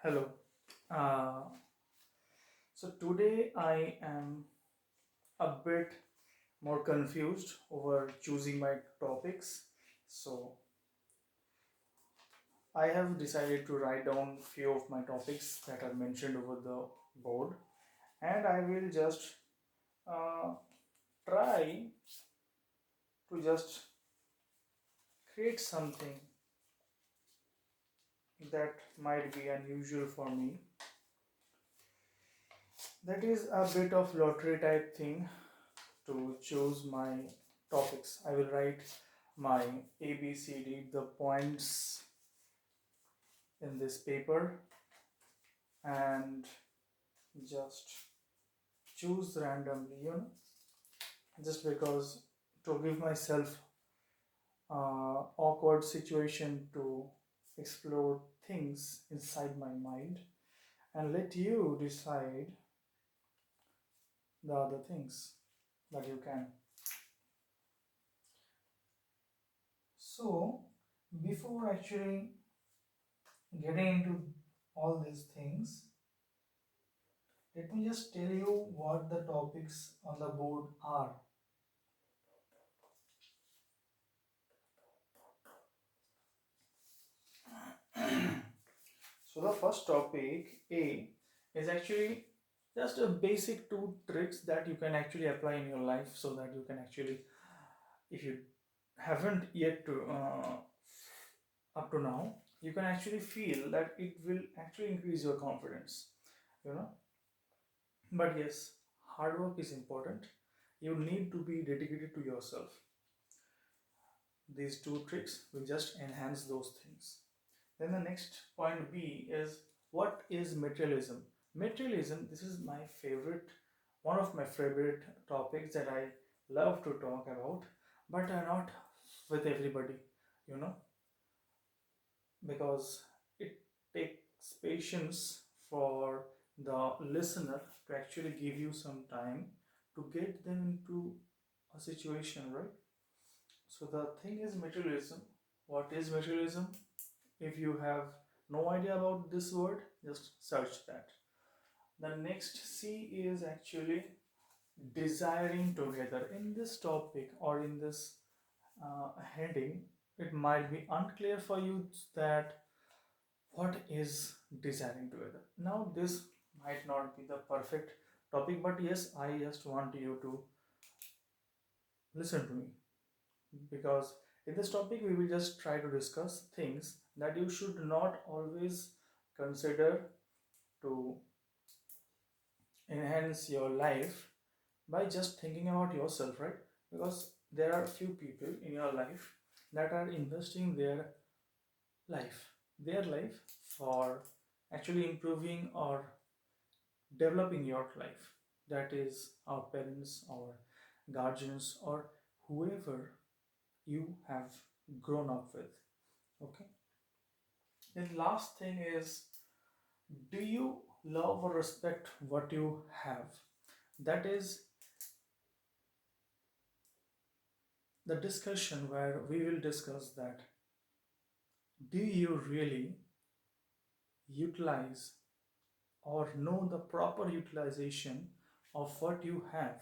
Hello. Uh, so today I am a bit more confused over choosing my topics. So I have decided to write down few of my topics that are mentioned over the board, and I will just uh, try to just create something that might be unusual for me. That is a bit of lottery type thing to choose my topics. I will write my ABCD, the points in this paper, and just choose randomly, just because to give myself awkward situation to explore things inside my mind and let you decide the other things that you can. So, before actually getting into all these things, let me just tell you what the topics on the board are. So the first topic A is actually just a basic two tricks that you can actually apply in your life so that you can actually, if you haven't yet to up to now, you can actually feel that it will actually increase your confidence, you know. But yes, hard work is important. You need to be dedicated to yourself. These two tricks will just enhance those things. Then the next point B is, what is materialism? Materialism, this is my favorite, one of my favorite topics that I love to talk about, but not with everybody, you know, because it takes patience for the listener to actually give you some time to get them into a situation, right? So the thing is materialism. What is materialism? If you have no idea about this word, just search that. The next C is actually desiring together. In this topic or in this heading, it might be unclear for you that what is desiring together. Now, this might not be the perfect topic, but yes, I just want you to listen to me, because in this topic we will just try to discuss things that you should not always consider to enhance your life by just thinking about yourself, right? Because there are few people in your life that are investing life their life for actually improving or developing your life. That is our parents or guardians or whoever you have grown up with. Okay. The last thing is, do you love or respect what you have? That is the discussion where we will discuss that. Do you really utilize or know the proper utilization of what you have?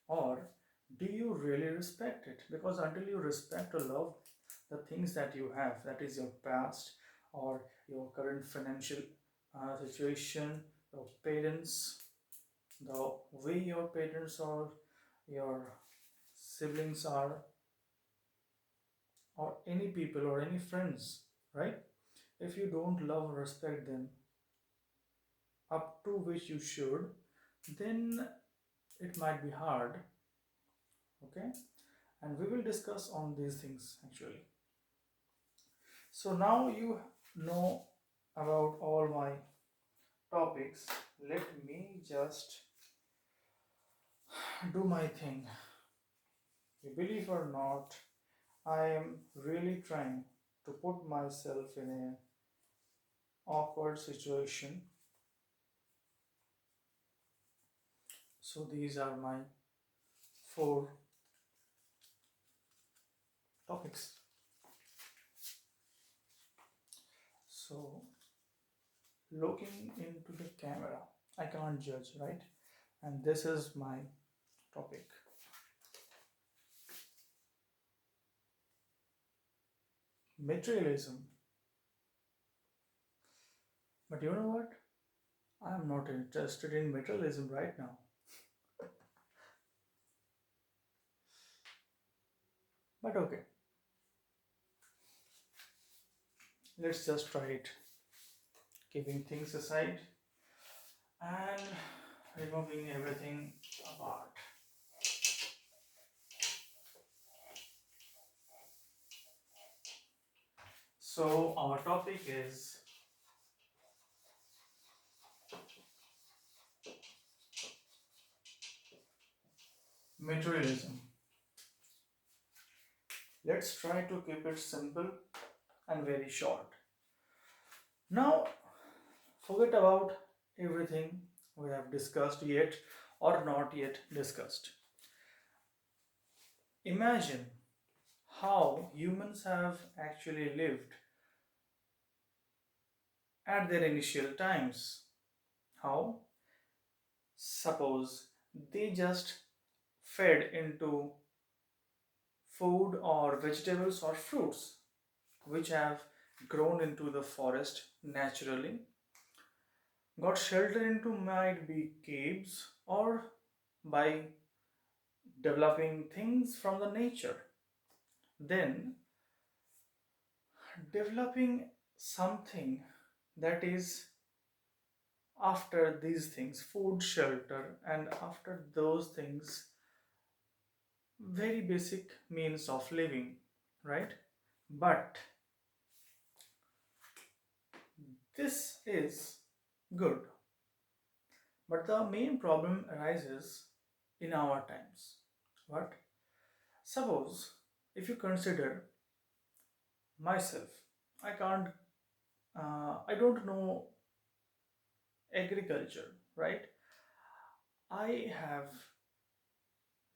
Or do you really respect it? Because until you respect or love the things that you have, that is your past or your current financial situation, your parents, the way your parents or your siblings are, or any people or any friends, right? If you don't love or respect them up to which you should, then it might be hard. Okay, and we will discuss on these things actually. So now you know about all my topics. Let me just do my thing. You believe or not, I am really trying to put myself in an awkward situation. So these are my four topics. So looking into the camera. I can't judge, right? And this is my topic. Materialism. But you know what? I'm not interested in materialism right now. But okay, let's just try it. Keeping things aside and removing everything apart. So, our topic is materialism. Let's try to keep it simple and very short. Now, forget about everything we have discussed yet or not yet discussed. Imagine how humans have actually lived at their initial times. How? Suppose they just fed into food or vegetables or fruits which have grown into the forest naturally, got shelter into might be caves or by developing things from the nature. Then developing something that is after these things, food, shelter, and after those things, very basic means of living, right? But this is good. But the main problem arises in our times. What? Suppose if you consider myself, I can't, I don't know agriculture, right? I have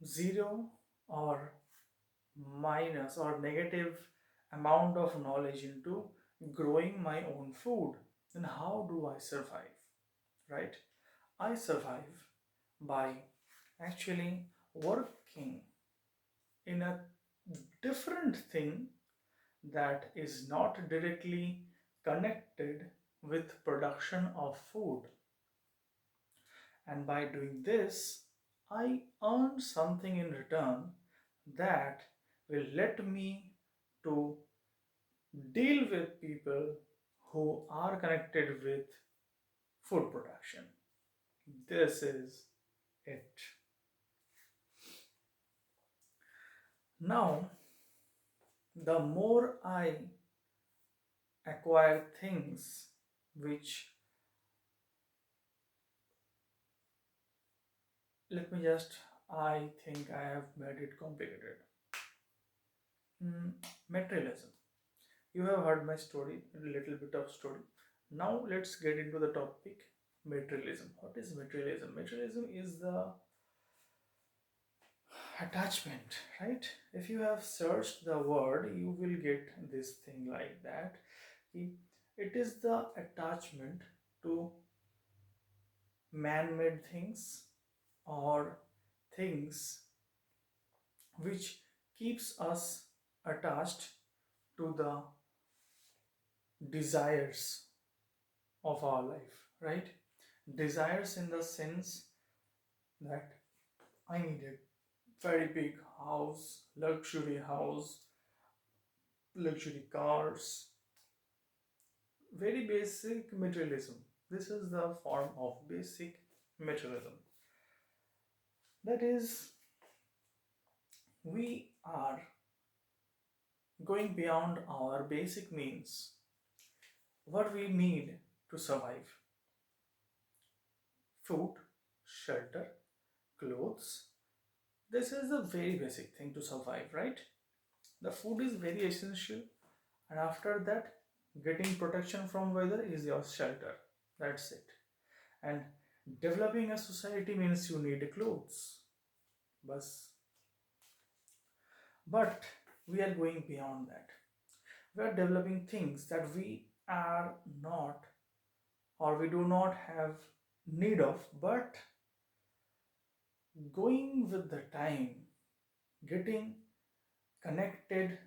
zero or minus or negative amount of knowledge into growing my own food. Then how do I survive? Right? I survive by actually working in a different thing that is not directly connected with production of food. And by doing this, I earn something in return that will let me to deal with people who are connected with food production. This is it. Now, the more I acquire things which, let me just, I think I have made it complicated. Materialism. You have heard my story, a little bit of story. Now let's get into the topic materialism. What is materialism? Materialism is the attachment, right? If you have searched the word, you will get this thing like that. It is the attachment to man made things or things which keeps us attached to the desires of our life, right? Desires in the sense that I need a very big house, luxury cars, very basic materialism. This is the form of basic materialism. That is, we are going beyond our basic needs, what we need to survive: food, shelter, clothes. This is the very basic thing to survive, right? The food is very essential, and after that, getting protection from weather is your shelter. That's it. And developing a society means you need clothes. Bus. But we are going beyond that. We are developing things that we are not or we do not have need of, but going with the time, getting connected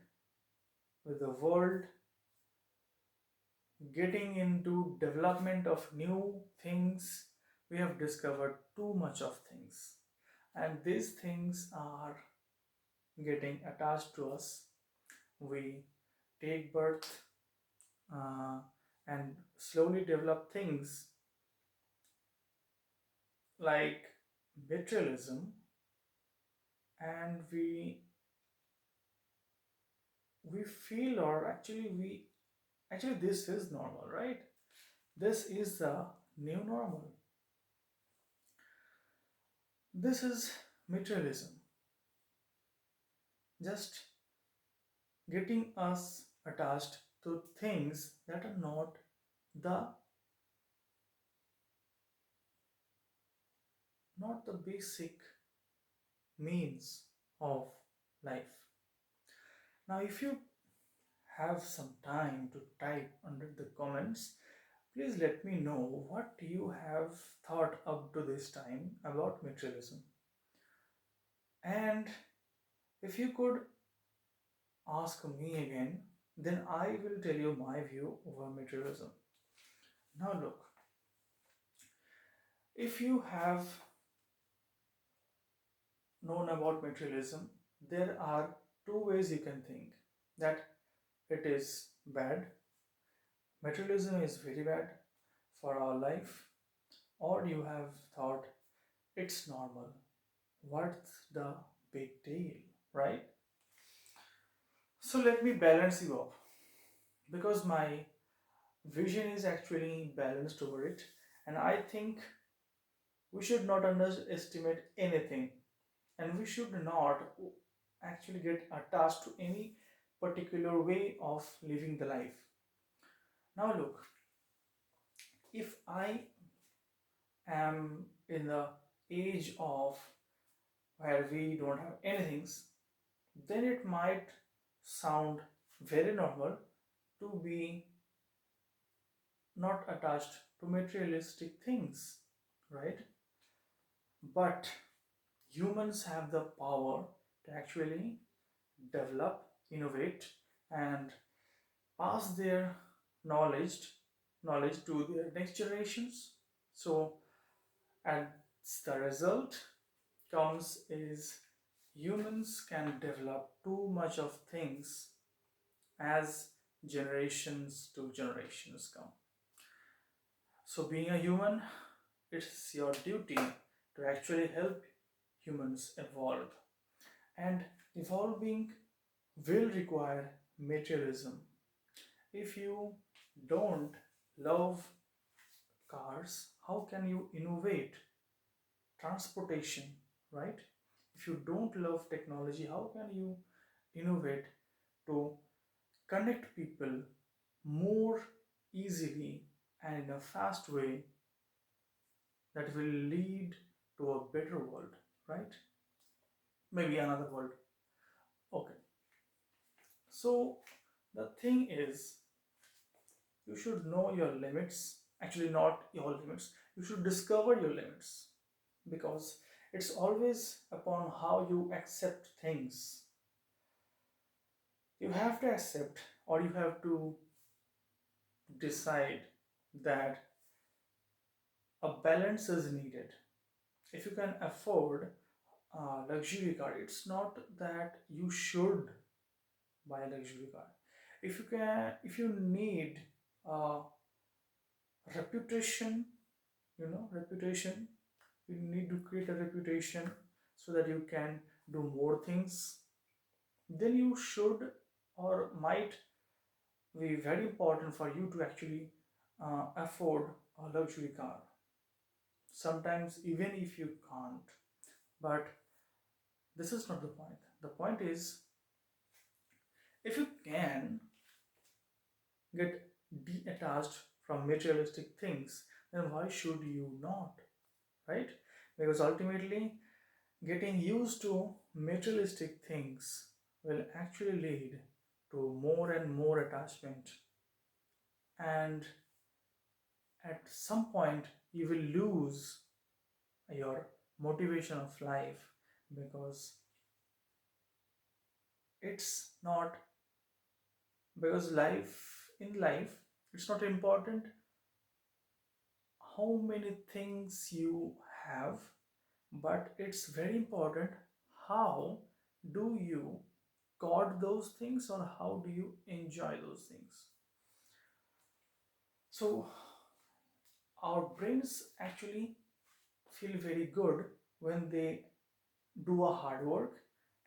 with the world, getting into development of new things, we have discovered too much of things, and these things are getting attached to us. We take birth, uh, and slowly develop things like materialism, and we feel, or actually this is normal, right? This is the new normal. This is materialism, just getting us attached to things that are the not the basic means of life. Now, if you have some time to type under the comments, please let me know what you have thought up to this time about materialism. And if you could ask me again, then I will tell you my view over materialism. Now, look, if you have known about materialism, there are two ways you can think that it is bad, materialism is very bad for our life, or you have thought it's normal. What's the big deal, right? So let me balance you up because my vision is actually balanced over it, and I think we should not underestimate anything, and we should not actually get attached to any particular way of living the life. Now, look, if I am in the age of where we don't have anything, then it might sound very normal to be not attached to materialistic things, right? But humans have the power to actually develop, innovate, and pass their knowledge knowledge to their next generations. So, as the result comes is humans can develop too much of things as generations to generations come. So, being a human, it's your duty to actually help humans evolve. And evolving will require materialism. If you don't love cars, how can you innovate transportation, right? If you don't love technology, how can you innovate to connect people more easily and in a fast way that will lead to a better world, right? Maybe another world. Okay. So the thing is, you should know your limits. Actually, not your limits. You should discover your limits because it's always upon how you accept things. You have to accept, or you have to decide that a balance is needed. If you can afford a luxury car, it's not that you should buy a luxury car. If you need a reputation, reputation, you need to create a reputation so that you can do more things, then you should or might be very important for you to actually afford a luxury car. Sometimes, even if you can't, but this is not the point. The point is, if you can get detached from materialistic things, then why should you not? Right? Because ultimately, getting used to materialistic things will actually lead to more and more attachment. And at some point you will lose your motivation of life, because it's not because life it's not important how many things you have, but it's very important how do you got those things, or how do you enjoy those things. So our brains actually feel very good when they do a hard work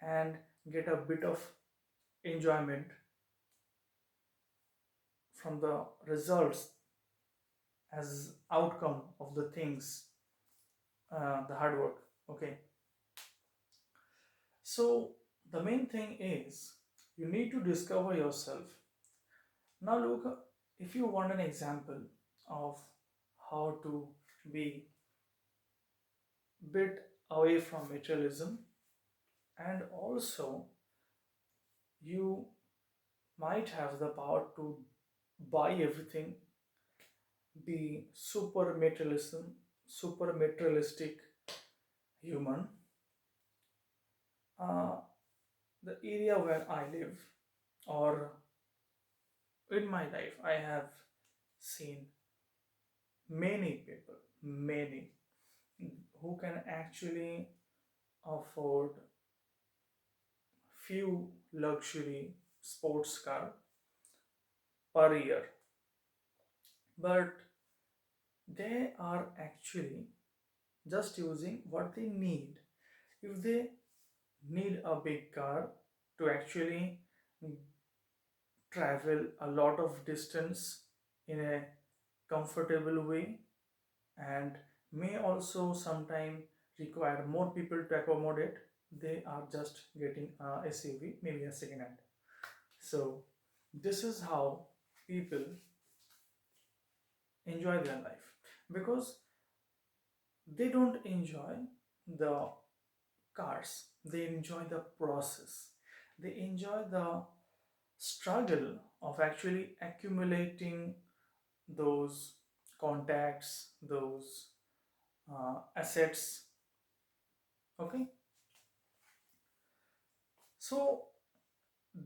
and get a bit of enjoyment from the results as outcome of the things, the hard work. Okay, so the main thing is you need to discover yourself. Now look, if you want an example of how to be bit away from materialism, and also you might have the power to buy everything, be super materialistic human. uh, the area where I live, or in my life, I have seen many people, many, who can actually afford few luxury sports car per year, but they are actually just using what they need. If they need a big car to actually travel a lot of distance in a comfortable way, and may also sometime require more people to accommodate, they are just getting a SUV, maybe a second hand. So this is how people enjoy their life, because they don't enjoy the cars, they enjoy the process, they enjoy the struggle of actually accumulating those contacts, those assets. Okay, so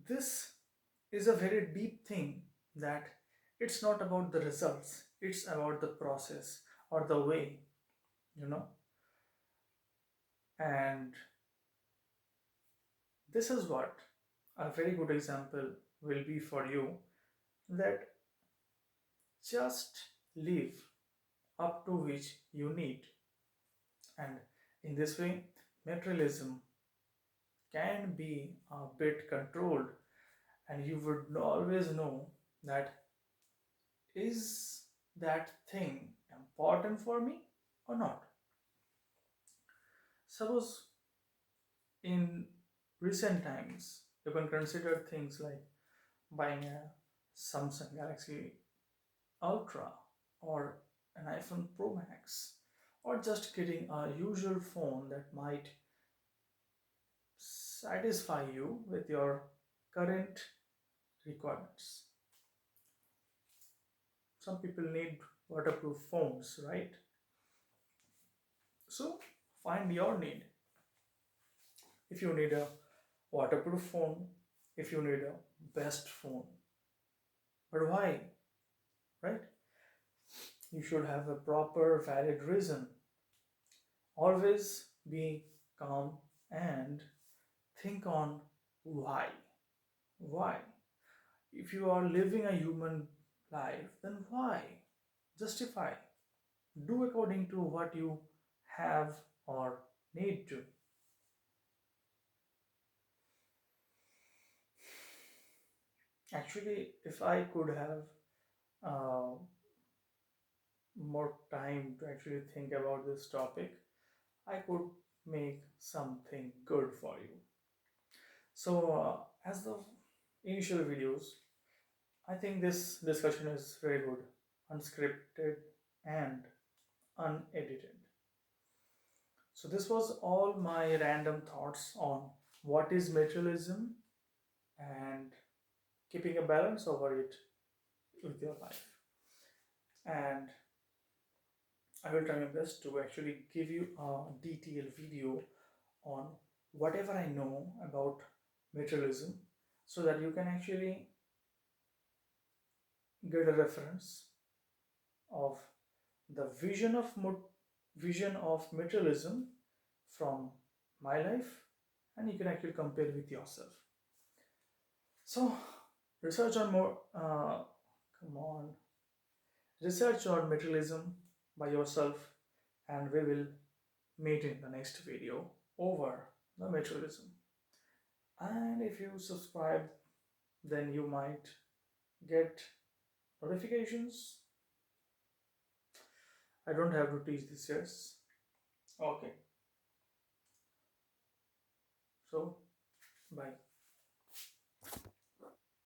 this is a very deep thing, that it's not about the results, it's about the process or the way, you know. And this is what a very good example will be for you, that just live up to which you need. And in this way, materialism can be a bit controlled, and you would always know that is that thing important for me or not. Suppose in recent times, you can consider things like buying a Samsung Galaxy Ultra, or an iPhone Pro Max, or just getting a usual phone that might satisfy you with your current requirements. Some people need waterproof phones, right? So find your need. If you need a waterproof phone, if you need a best phone, but why, right? You should have a proper valid reason. Always be calm and think on why. Why? If you are living a human life, then why? Justify. Do according to what you have or need to. Actually, if I could have uh, more time to actually think about this topic, I could make something good for you. So, as the initial videos, I think this discussion is very good, unscripted and unedited. So, this was all my random thoughts on what is materialism and keeping a balance over it with your life. And I will try my best to actually give you a detailed video on whatever I know about materialism, so that you can actually get a reference of the vision of materialism from my life, and you can actually compare with yourself. So research on more come on research on materialism by yourself, and we will meet in the next video over the materialism. And if you subscribe, then you might get notifications. I don't have to teach this, yes. Okay, so bye.